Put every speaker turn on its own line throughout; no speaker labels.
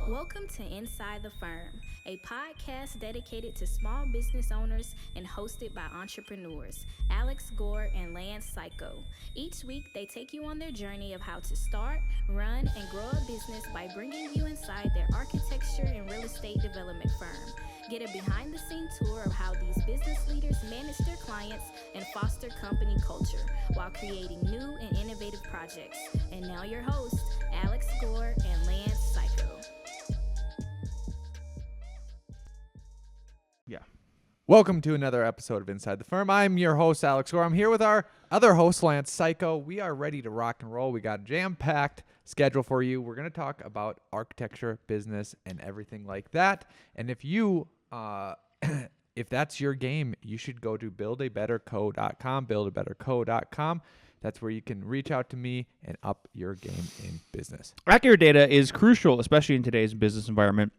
Welcome to Inside the Firm, a podcast dedicated to small business owners and hosted by entrepreneurs Alex Gore and Lance Cayko. Each week, they take you on their journey of how to start, run, and grow a business by bringing you inside their architecture and real estate development firm. Get a behind-the-scenes tour of how these business leaders manage their clients and foster company culture while creating new and innovative projects. And now your hosts, Alex Gore and Lance Cayko.
Welcome to another episode of Inside the Firm. I'm your host, Alex Gore. I'm here with our other host, Lance Cayko. We are ready to rock and roll. We got a jam-packed schedule for you. We're going to talk about architecture, business, and everything like that. And if you, if that's your game, you should go to buildabetterco.com, buildabetterco.com. That's where you can reach out to me and up your game in business.
Accurate data is crucial, especially in today's business environment.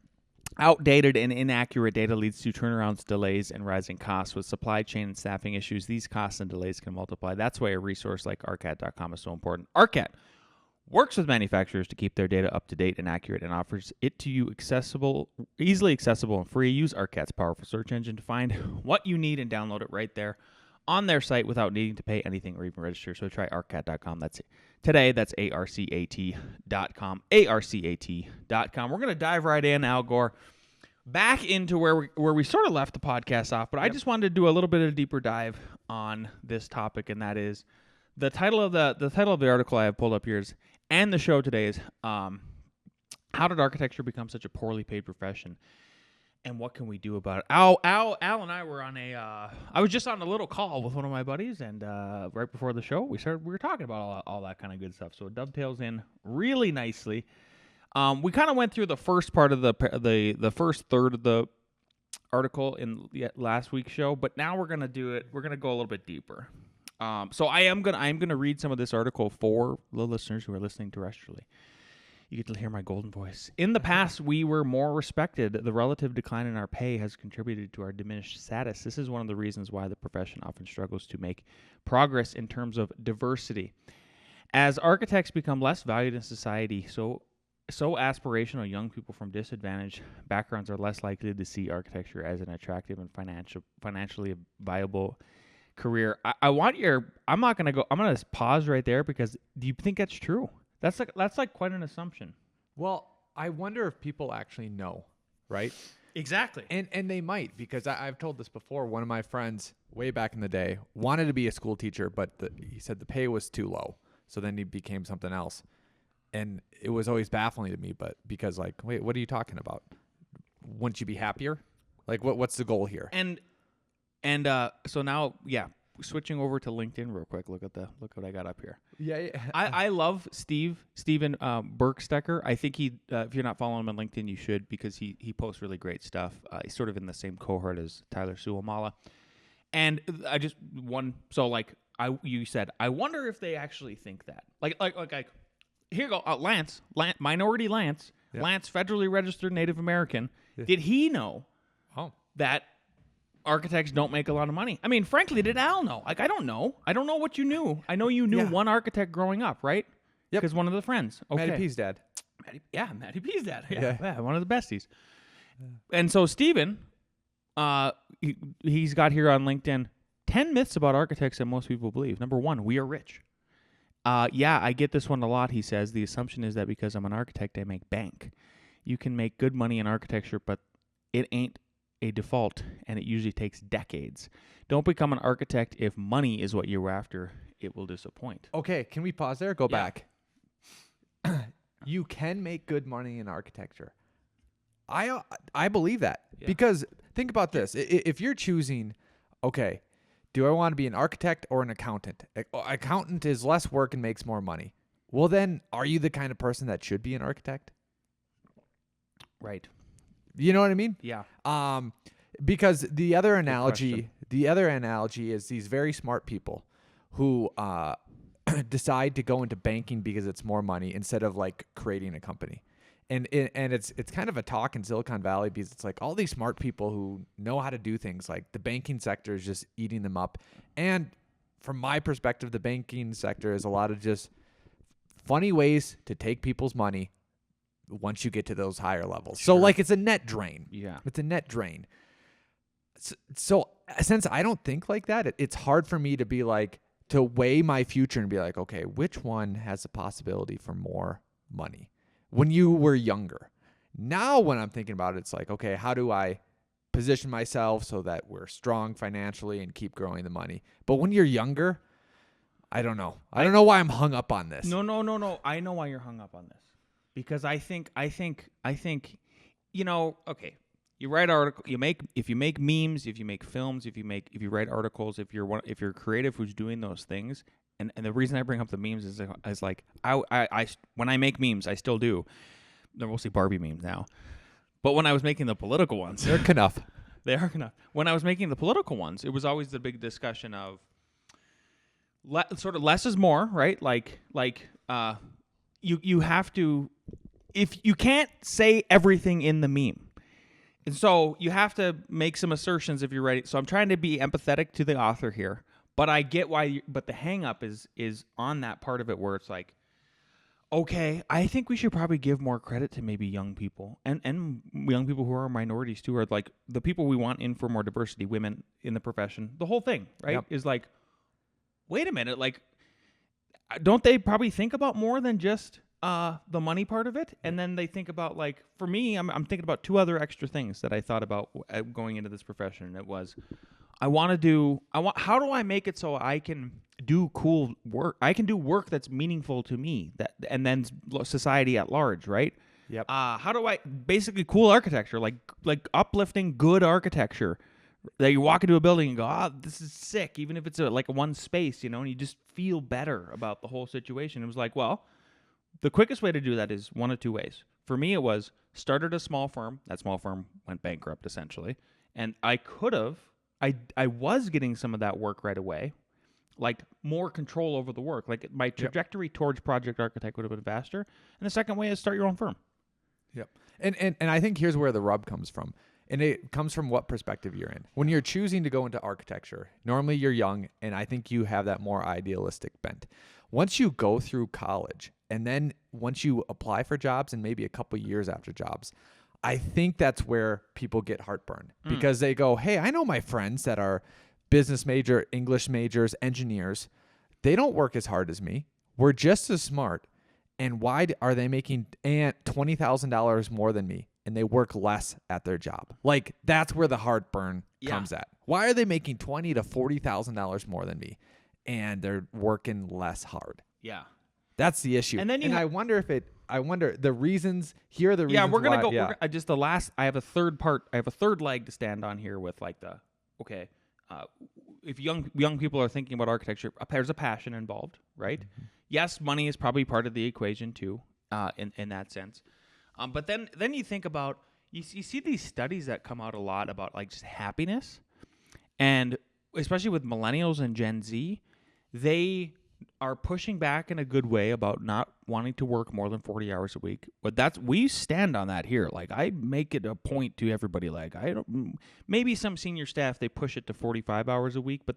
Outdated and inaccurate data leads to turnarounds, delays, and rising costs. With supply chain and staffing issues, these costs and delays can multiply. That's why a resource like arcat.com is so important. Arcat works with manufacturers to keep their data up to date and accurate and offers it to you easily accessible and free. Use Arcat's powerful search engine to find what you need and download it right there on their site without needing to pay anything or even register. So try arcat.com. That's it. Today, that's arcat.com, arcat.com. We're going to dive right in, Al Gore, back into where we sort of left the podcast off, but I just wanted to do a little bit of a deeper dive on this topic, and that is the title of the article I have pulled up here is, and the show today is, how did architecture become such a poorly paid profession? And what can we do about it? Al and I were on I was just on a little call with one of my buddies, and right before the show, we were talking about all that kind of good stuff. So it dovetails in really nicely. We kind of went through the first part of the first third of the article in last week's show, but now we're gonna do it. We're gonna go a little bit deeper. So I am gonna read some of this article for the listeners who are listening terrestrially. You get to hear my golden voice. In the past, we were more respected. The relative decline in our pay has contributed to our diminished status. This is one of the reasons why the profession often struggles to make progress in terms of diversity. As architects become less valued in society, so aspirational young people from disadvantaged backgrounds are less likely to see architecture as an attractive and financially viable career. I'm going to pause right there because do you think that's true? That's like quite an assumption.
Well, I wonder if people actually know, right?
Exactly.
And they might, because I've told this before. One of my friends way back in the day wanted to be a school teacher, but he said the pay was too low. So then he became something else. And it was always baffling to me, but because wait, what are you talking about? Wouldn't you be happier? Like what's the goal here?
And so now, switching over to LinkedIn real quick. Look what I got up here.
Yeah.
I love Steven Berkstecker. I think he, if you're not following him on LinkedIn, you should, because he posts really great stuff. He's sort of in the same cohort as Tyler Suamala. And you said, I wonder if they actually think that. Like here you go, Lance, minority Lance, yeah. Lance, federally registered Native American. Yeah. Did he know that architects don't make a lot of money? I mean, frankly, did Al know? I don't know. I don't know what you knew. I know you knew one architect growing up, right?
Yep.
Because one of the friends. Okay.
Matty P's dad.
Matty P's dad. Yeah, one of the besties. Yeah. And so Steven, he's got here on LinkedIn, 10 myths about architects that most people believe. Number 1, we are rich. I get this one a lot, he says. The assumption is that because I'm an architect, I make bank. You can make good money in architecture, but it ain't a default, and it usually takes decades. Don't become an architect if money is what you're after. It will disappoint.
Okay, can we pause there? Go back. You can make good money in architecture. I believe that, because think about this. If you're choosing, okay, do I want to be an architect or an accountant? Accountant is less work and makes more money. Well, then, are you the kind of person that should be an architect?
Right.
You know what I mean?
Yeah.
Because the other analogy is these very smart people who decide to go into banking because it's more money instead of creating a company. And it's kind of a talk in Silicon Valley, because it's all these smart people who know how to do things. Like the banking sector is just eating them up. And from my perspective, the banking sector is a lot of just funny ways to take people's money once you get to those higher levels. So like it's a net drain.
Yeah.
It's a net drain. So since I don't think like that, it's hard for me to be like, to weigh my future and be like, okay, which one has the possibility for more money when you were younger? Now when I'm thinking about it, it's like, okay, how do I position myself so that we're strong financially and keep growing the money? But when you're younger, I don't know. I don't know why I'm hung up on this.
No. I know why you're hung up on this. Because I think, okay, you write article, if you make memes, if you make films, if you write articles, if you're creative who's doing those things, and the reason I bring up the memes is like I when I make memes, I still do. They're mostly Barbie memes now. But when I was making the political ones,
They're enough.
They are enough. When I was making the political ones, it was always the big discussion of sort of less is more, right? Like you have to, if you can't say everything in the meme. And so you have to make some assertions if you're ready. So I'm trying to be empathetic to the author here, but I get why. But the hang up is on that part of it where it's like, okay, I think we should probably give more credit to maybe young people and young people who are minorities too, are like the people we want in for more diversity, women in the profession. The whole thing, right, is like, wait a minute, like, don't they probably think about more than just the money part of it? And then they think about, like, for me, I'm thinking about two other extra things that I thought about going into this profession. And it was, how do I make it so I can do cool work? I can do work that's meaningful to me, and then society at large, right?
Yep.
How do I basically cool architecture, like uplifting good architecture? That you walk into a building and go, this is sick, even if it's like a one space, and you just feel better about the whole situation. It was like, well, the quickest way to do that is one of two ways. For me, it was started a small firm. That small firm went bankrupt, essentially. And I was getting some of that work right away, like more control over the work. Like my trajectory towards project architect would have been faster. And the second way is start your own firm.
Yep. And I think here's where the rub comes from. And it comes from what perspective you're in. When you're choosing to go into architecture, normally you're young, and I think you have that more idealistic bent. Once you go through college, and then once you apply for jobs and maybe a couple years after jobs, I think that's where people get heartburn because they go, hey, I know my friends that are business major, English majors, engineers. They don't work as hard as me. We're just as smart. And why are they making $20,000 more than me? And they work less at their job. Like, that's where the heartburn comes at. Why are they making $20,000 to $40,000 more than me, and they're working less hard?
Yeah,
that's the issue.
And then
I wonder the reasons. Here are the reasons.
Yeah, we're gonna
why,
go.
Yeah.
Just the last. I have a third part. I have a third leg to stand on here with like the if young people are thinking about architecture, there's a passion involved, right? Mm-hmm. Yes, money is probably part of the equation too, in that sense. But then you think about, you see these studies that come out a lot about like just happiness, and especially with millennials and Gen Z, they are pushing back in a good way about not wanting to work more than 40 hours a week. But we stand on that here. Like, I make it a point to everybody, like, maybe some senior staff, they push it to 45 hours a week, but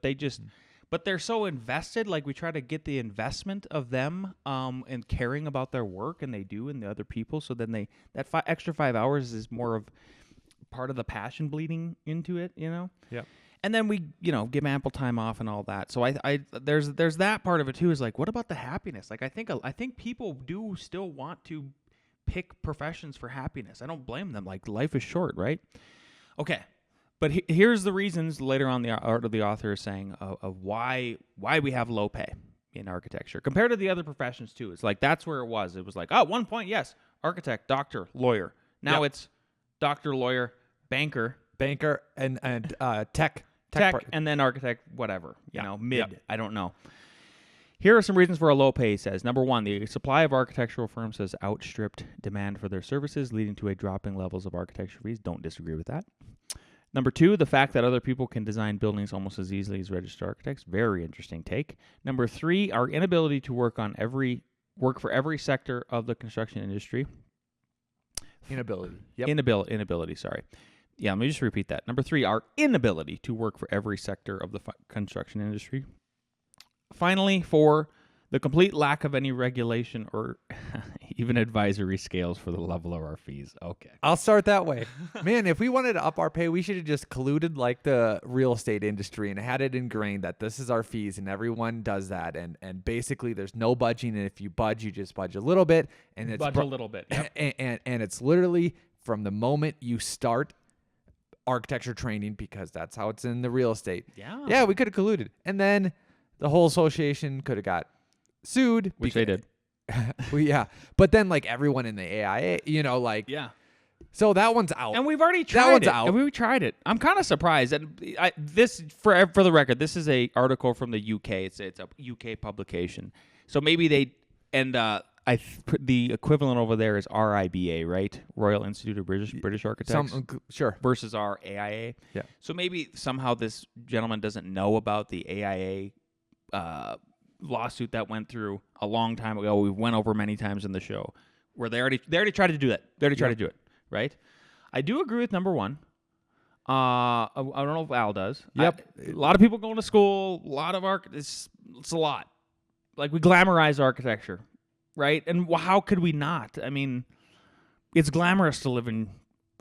but they're so invested. Like, we try to get the investment of them and caring about their work, and they do, and the other people. So then that extra 5 hours is more of part of the passion bleeding into it, Yeah. And then we, give ample time off and all that. So there's that part of it too. Is like, what about the happiness? Like, I think people do still want to pick professions for happiness. I don't blame them. Like, life is short, right? Okay. But here's the reasons later on the art of the author is saying of why we have low pay in architecture compared to the other professions too. It's like, that's where it was. It was like, at one point, yes, architect, doctor, lawyer. Now it's doctor, lawyer, banker,
and tech,
and then architect, whatever, mid.
Yep.
I don't know. Here are some reasons for a low pay, he says. Number one, the supply of architectural firms has outstripped demand for their services, leading to a drop in levels of architecture fees. Don't disagree with that. Number two, the fact that other people can design buildings almost as easily as registered architects. Very interesting take. Number three, our inability to work for every sector of the construction industry.
Inability. Yep.
Inability, sorry. Yeah, let me just repeat that. Number three, our inability to work for every sector of the construction industry. Finally, for the complete lack of any regulation or Even advisory scales for the level of our fees. Okay.
I'll start that way. Man, if we wanted to up our pay, we should have just colluded like the real estate industry and had it ingrained that this is our fees and everyone does that. And basically there's no budging. And if you budge, you just budge a little bit. And it's
Budge a little bit. Yep.
and it's literally from the moment you start architecture training, because that's how it's in the real estate. Yeah, we could have colluded. And then the whole association could have got sued.
Which they did.
Well, yeah. But then like everyone in the AIA,
Yeah.
So that one's out.
And we've already tried
That one's
it.
out.
And we tried it. I'm kind of surprised. And this, for the record, this is a article from the UK. It's a UK publication. So maybe they, and the equivalent over there is RIBA, right? Royal Institute of British Architects.
Sure.
Versus our AIA.
Yeah.
So maybe somehow this gentleman doesn't know about the AIA lawsuit that went through a long time ago. We went over many times in the show where they already tried to do that. They already tried to do it, right? I do agree with number one. I don't know if Al does.
Yep.
A lot of people going to school. A lot of it's a lot. Like we glamorize architecture, right? And how could we not? I mean, it's glamorous to live in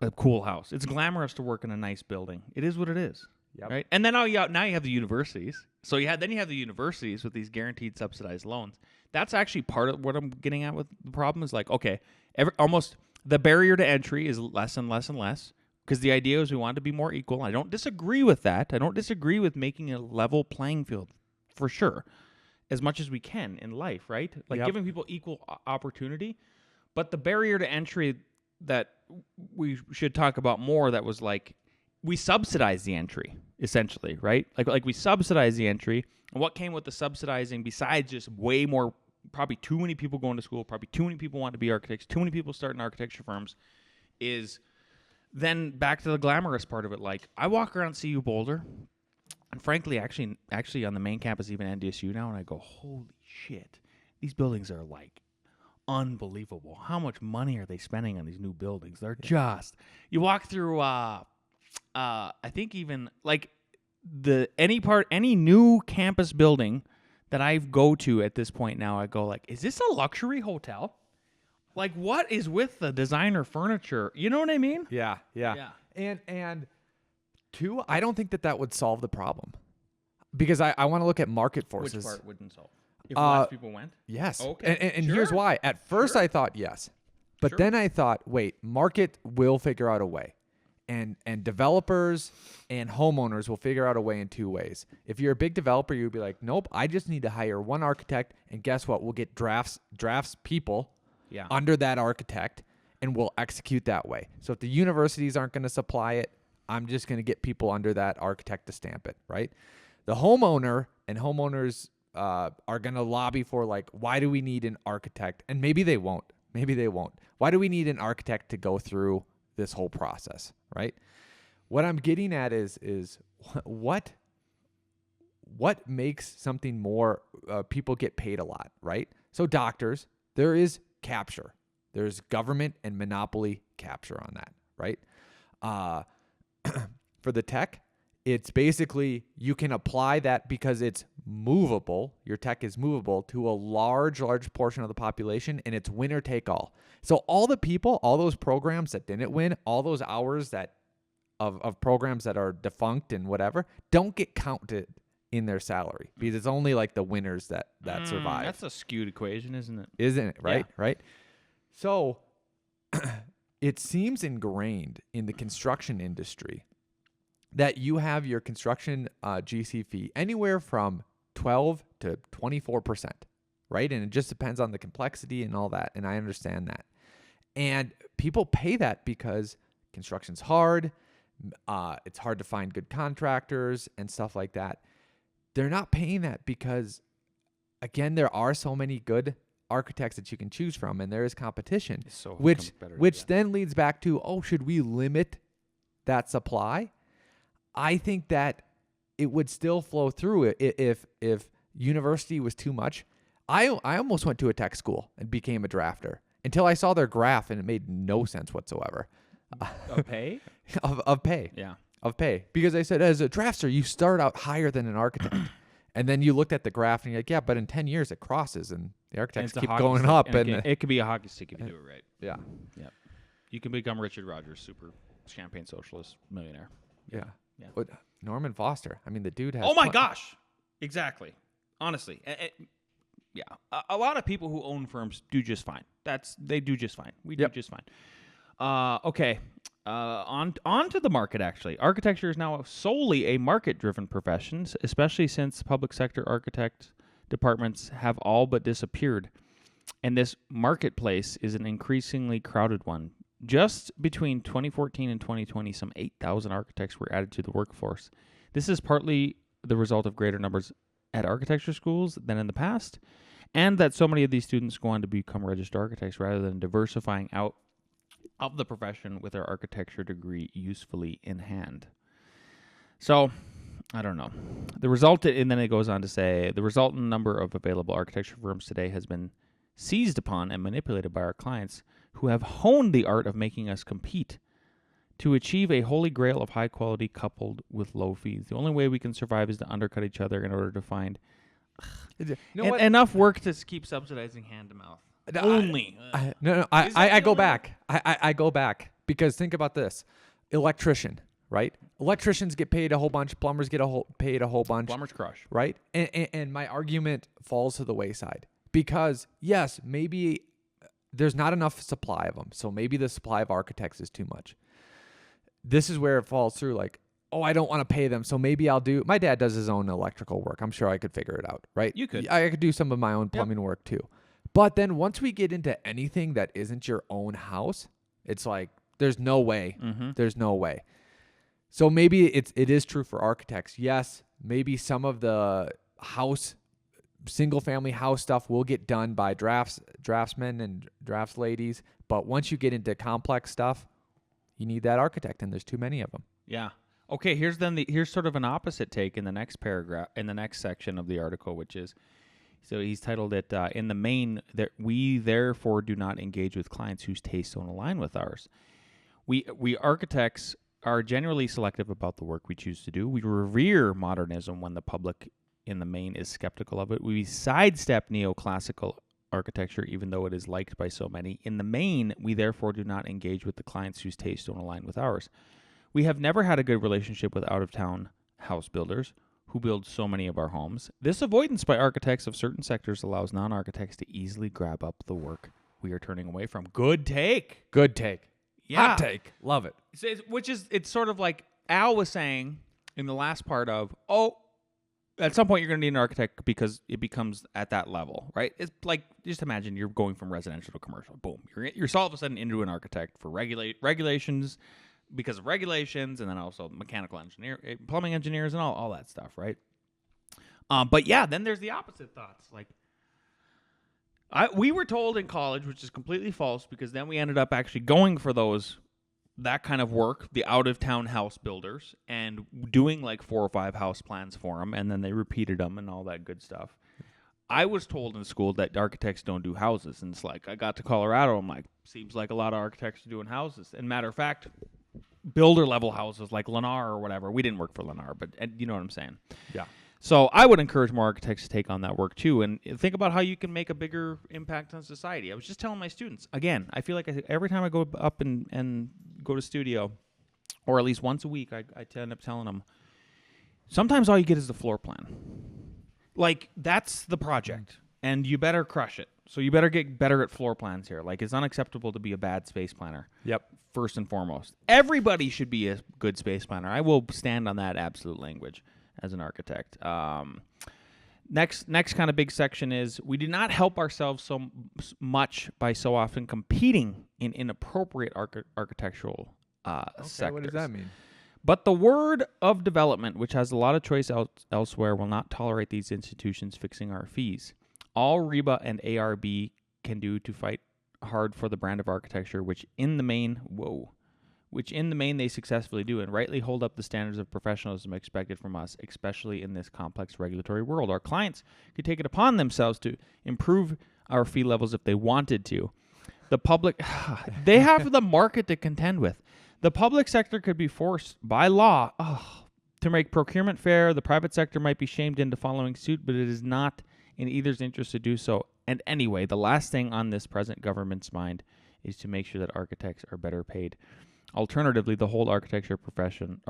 a cool house. It's glamorous to work in a nice building. It is what it is.
Yep.
Right. And then now you have the universities. So you have the universities with these guaranteed subsidized loans. That's actually part of what I'm getting at with the problem is like, okay, almost the barrier to entry is less and less and less because the idea is we want to be more equal. I don't disagree with that. I don't disagree with making a level playing field for sure as much as we can in life, right? Like giving people equal opportunity. But the barrier to entry that we should talk about more that was like, we subsidize the entry, essentially, right? Like we subsidize the entry. And what came with the subsidizing, besides just way more, probably too many people going to school, probably too many people want to be architects, too many people starting architecture firms, is then back to the glamorous part of it. Like, I walk around CU Boulder, and frankly, actually on the main campus, even NDSU now, and I go, holy shit, these buildings are like unbelievable. How much money are they spending on these new buildings? They're just, you walk through, I think even like any new campus building that I go to at this point now, I go like, is this a luxury hotel? Like, what is with the designer furniture? You know what I mean?
Yeah. And two, I don't think that would solve the problem because I want to look at market forces.
Which part wouldn't solve? If less people went?
Yes.
Okay.
And here's why. At first I thought yes. But then I thought, wait, market will figure out a way. And developers and homeowners will figure out a way in two ways. If you're a big developer, you'd be like, nope, I just need to hire one architect, and guess what? We'll get drafts people under that architect, and we'll execute that way. So if the universities aren't going to supply it, I'm just going to get people under that architect to stamp it, right? The homeowner and homeowners are going to lobby for like, why do we need an architect? And maybe they won't. Why do we need an architect to go through this whole process, right? What I'm getting at is what makes something more people get paid a lot, right? So doctors, there is capture. There's government and monopoly capture on that, right? For the tech, it's basically you can apply that because it's movable. Your tech is movable to a large portion of the population, and it's winner take all. So all the people, all those programs that didn't win, all those hours that of programs that are defunct and whatever, don't get counted in their salary because it's only like the winners that survive.
That's a skewed equation, isn't it?
Isn't it? Right?
Yeah.
Right. So it seems ingrained in the construction industry that you have your construction GC fee anywhere from 12 to 24%, right? And it just depends on the complexity and all that, and I understand that. And people pay that because construction's hard, it's hard to find good contractors and stuff like that. They're not paying that because, again, there are so many good architects that you can choose from, and there is competition, which then leads back to, should we limit that supply? I think that it would still flow through if university was too much. I almost went to a tech school and became a drafter until I saw their graph, and it made no sense whatsoever.
Of pay?
of pay.
Yeah.
Of pay. Because I said, as a drafter, you start out higher than an architect. And then you looked at the graph and you're like, yeah, but in 10 years it crosses and The architects
It's a
keep
hockey
going
stick,
up,
and
and
it could be a hockey stick if you do it right.
yeah,
You can become Richard Rogers, super champagne socialist millionaire.
yeah.
Yeah.
But Norman Foster, I mean, the dude has.
Oh my gosh! Exactly. Honestly, yeah. A lot of people who own firms do just fine. They do just fine. We do just fine. Okay. On to the market. Actually, architecture is now solely a market-driven profession, especially since public sector architect departments have all but disappeared, and this marketplace is an increasingly crowded one. Just between 2014 and 2020, some 8,000 architects were added to the workforce. This is partly the result of greater numbers at architecture schools than in the past, and that so many of these students go on to become registered architects rather than diversifying out of the profession with their architecture degree usefully in hand. So, I don't know. And then it goes on to say, the resultant number of available architecture firms today has been seized upon and manipulated by our clients who have honed the art of making us compete to achieve a holy grail of high quality coupled with low fees. The only way we can survive is to undercut each other in order to find enough work to keep subsidizing hand to mouth.
I go back. I go back because think about this. Electrician, right? Electricians get paid a whole bunch. Plumbers get paid a whole bunch.
Plumbers crush.
Right? And my argument falls to the wayside because, yes, maybe there's not enough supply of them. So maybe the supply of architects is too much. This is where it falls through like, oh, I don't want to pay them. So maybe I'll do. My dad does his own electrical work. I'm sure I could figure it out, right?
You could.
I could do some of my own plumbing work too. But then once we get into anything that isn't your own house, it's like, there's no way.
Mm-hmm.
There's no way. So maybe it is true for architects. Yes, maybe some of the single family house stuff will get done by draftsmen and drafts ladies. But once you get into complex stuff, you need that architect, and there's too many of them.
Yeah. Okay, here's sort of an opposite take in the next paragraph, in the next section of the article, which is, so he's titled it, in the main, that we therefore do not engage with clients whose tastes don't align with ours. We architects are generally selective about the work we choose to do. We revere modernism when the public in the main is skeptical of it. We sidestep neoclassical architecture, even though it is liked by so many. In the main, we therefore do not engage with the clients whose tastes don't align with ours. We have never had a good relationship with out-of-town house builders who build so many of our homes. This avoidance by architects of certain sectors allows non-architects to easily grab up the work we are turning away from. Good take.
Good take.
Yeah.
Hot take. Love it.
It's sort of like Al was saying in the last part of, at some point you're going to need an architect because it becomes at that level, right? It's like, just imagine you're going from residential to commercial. Boom. You're all of a sudden into an architect for regulations, because of regulations, and then also mechanical engineer, plumbing engineers, and all that stuff, right? But yeah, then there's the opposite thoughts. Like, we were told in college, which is completely false, because then we ended up actually going for that kind of work, the out-of-town house builders, and doing like 4 or 5 house plans for them, and then they repeated them and all that good stuff. I was told in school that architects don't do houses, and it's like, I got to Colorado, I'm like, seems like a lot of architects are doing houses. And matter of fact, builder-level houses like Lennar or whatever, we didn't work for Lennar, but you know what I'm saying.
Yeah.
So I would encourage more architects to take on that work too, and think about how you can make a bigger impact on society. I was just telling my students, again, I feel like every time I go up and go to studio, or at least once a week, I end up telling them, sometimes all you get is the floor plan. Like, that's the project, and you better crush it. So you better get better at floor plans here. Like, it's unacceptable to be a bad space planner.
Yep.
First and foremost. Everybody should be a good space planner. I will stand on that absolute language as an architect. Next kind of big section is, we do not help ourselves so much by so often competing in inappropriate architectural sectors.
What does that mean?
But the word of development, which has a lot of choice elsewhere, will not tolerate these institutions fixing our fees. All REBA and ARB can do to fight hard for the brand of architecture, which in the main they successfully do, and rightly hold up the standards of professionalism expected from us, especially in this complex regulatory world. Our clients could take it upon themselves to improve our fee levels if they wanted to. The public, they have the market to contend with. The public sector could be forced by law to make procurement fair. The private sector might be shamed into following suit, but it is not in either's interest to do so. And anyway, the last thing on this present government's mind is to make sure that architects are better paid. Alternatively, the whole architectural profession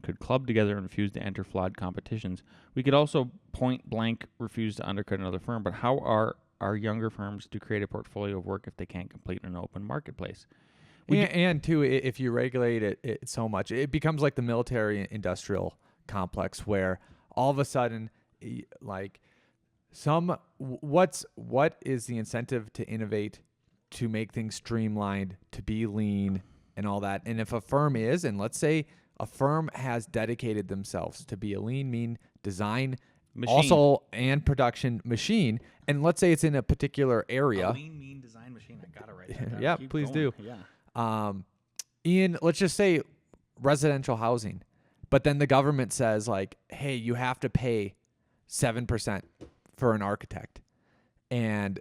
could club together and refuse to enter flawed competitions. We could also point blank refuse to undercut another firm, but how are our younger firms to create a portfolio of work if they can't compete in an open marketplace?
And too, if you regulate it so much, it becomes like the military industrial complex where all of a sudden, like what is the incentive to innovate, to make things streamlined, to be lean and all that? And if a firm is, and let's say a firm has dedicated themselves to be a lean, mean design
Machine.
also and production machine, and let's say it's in a particular area.
A lean, mean design machine. I got it right.
Yeah, please do.
Yeah.
In, let's just say, residential housing, but then the government says like, hey, you have to pay 7% for an architect, and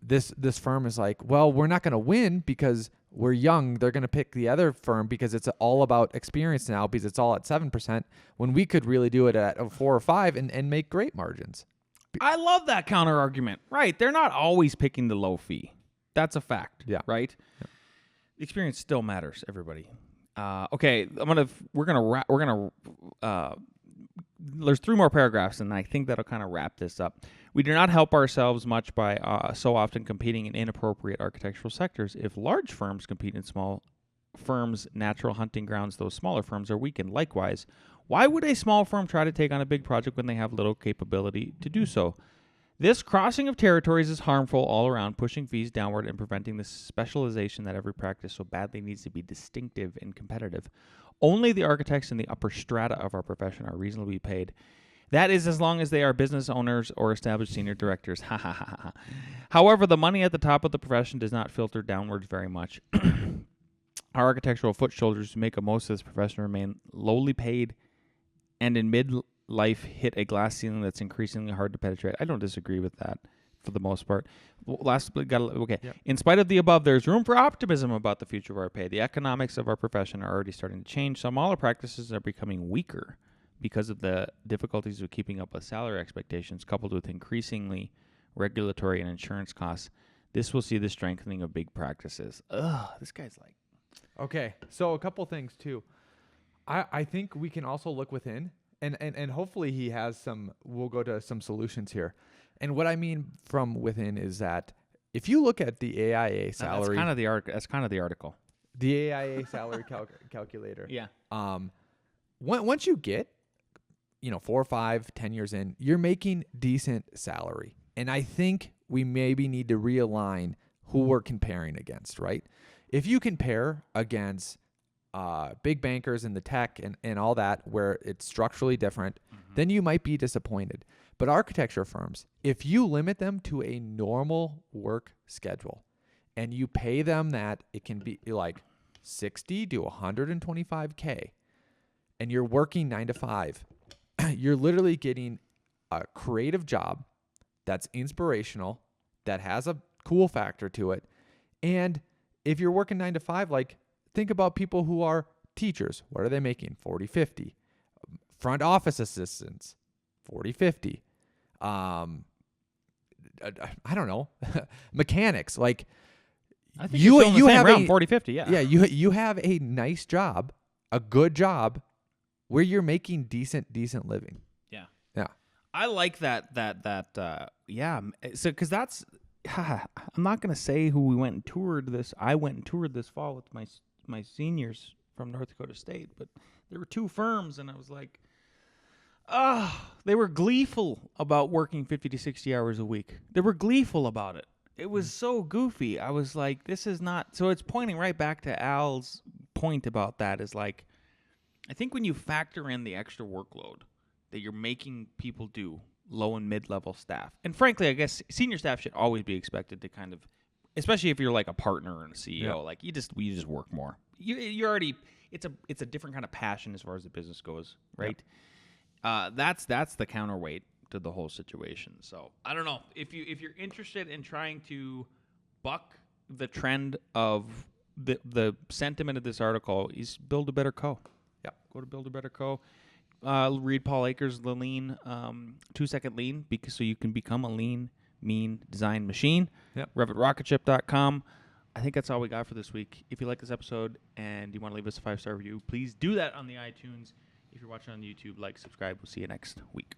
this firm is like, well, we're not going to win because we're young. They're going to pick the other firm because it's all about experience now, because it's all at 7%, when we could really do it at 4 or 5 and make great margins.
I love that counter argument. Right. They're not always picking the low fee. That's a fact.
Yeah.
Right. Yeah. The experience still matters, everybody. Okay. There's 3 more paragraphs, and I think that'll kind of wrap this up. We do not help ourselves much by so often competing in inappropriate architectural sectors. If large firms compete in small firms' natural hunting grounds, those smaller firms are weakened. Likewise, why would a small firm try to take on a big project when they have little capability to do so? This crossing of territories is harmful all around, pushing fees downward and preventing the specialization that every practice so badly needs to be distinctive and competitive. Only the architects in the upper strata of our profession are reasonably paid. That is, as long as they are business owners or established senior directors. Ha ha ha ha. However, the money at the top of the profession does not filter downwards very much. Our architectural foot soldiers who make a most of this profession remain lowly paid and in midlife hit a glass ceiling that's increasingly hard to penetrate. I don't disagree with that for the most part.
Yep.
In spite of the above, there's room for optimism about the future of our pay. The economics of our profession are already starting to change. Smaller practices are becoming weaker because of the difficulties of keeping up with salary expectations, coupled with increasingly regulatory and insurance costs. This will see the strengthening of big practices. Ugh, this guy's like...
Okay, so a couple things too. I think we can also look within, and hopefully he has some, we'll go to some solutions here. And what I mean from within is that if you look at the AIA salary...
That's kind of the article.
The AIA salary calculator.
Yeah.
Once you get, 4, 5, 10 years in, you're making decent salary. And I think we maybe need to realign who we're comparing against, right? If you compare against big bankers in the tech and all that, where it's structurally different, then you might be disappointed. But architecture firms, if you limit them to a normal work schedule and you pay them that, it can be like 60 to 125K, and you're working 9 to 5, you're literally getting a creative job that's inspirational, that has a cool factor to it. And if you're working 9 to 5, like, think about people who are teachers. What are they making? 40, 50. Front office assistants, 40, 50. I don't know. Mechanics. Like,
I think you have around 40, 50, yeah.
Yeah, you have a nice job, a good job, where you're making decent living.
Yeah.
Yeah.
I like that, yeah. So, because that's, I'm not going to say who we went and toured this. I went and toured this fall with my seniors from North Dakota State, but there were 2 firms, and I was like, they were gleeful about working 50 to 60 hours a week. They were gleeful about it. It was so goofy. I was like, this is not, so it's pointing right back to Al's point about that is like, I think when you factor in the extra workload that you're making people do, low and mid-level staff, and frankly, I guess senior staff should always be expected to kind of, especially if you're like a partner and a CEO, like you just work more. You already, it's a different kind of passion as far as the business goes, right? That's the counterweight to the whole situation. So I don't know if you're interested in trying to buck the trend of the sentiment of this article, is build a better co. Go to Build a Better Co. Read Paul Akers' The Lean, 2-second lean, so you can become a lean mean design machine.
Yep.
RevitRocketship.com. I think that's all we got for this week. If you like this episode and you want to leave us a 5-star review, please do that on the iTunes. If you're watching on YouTube, like, subscribe. We'll see you next week.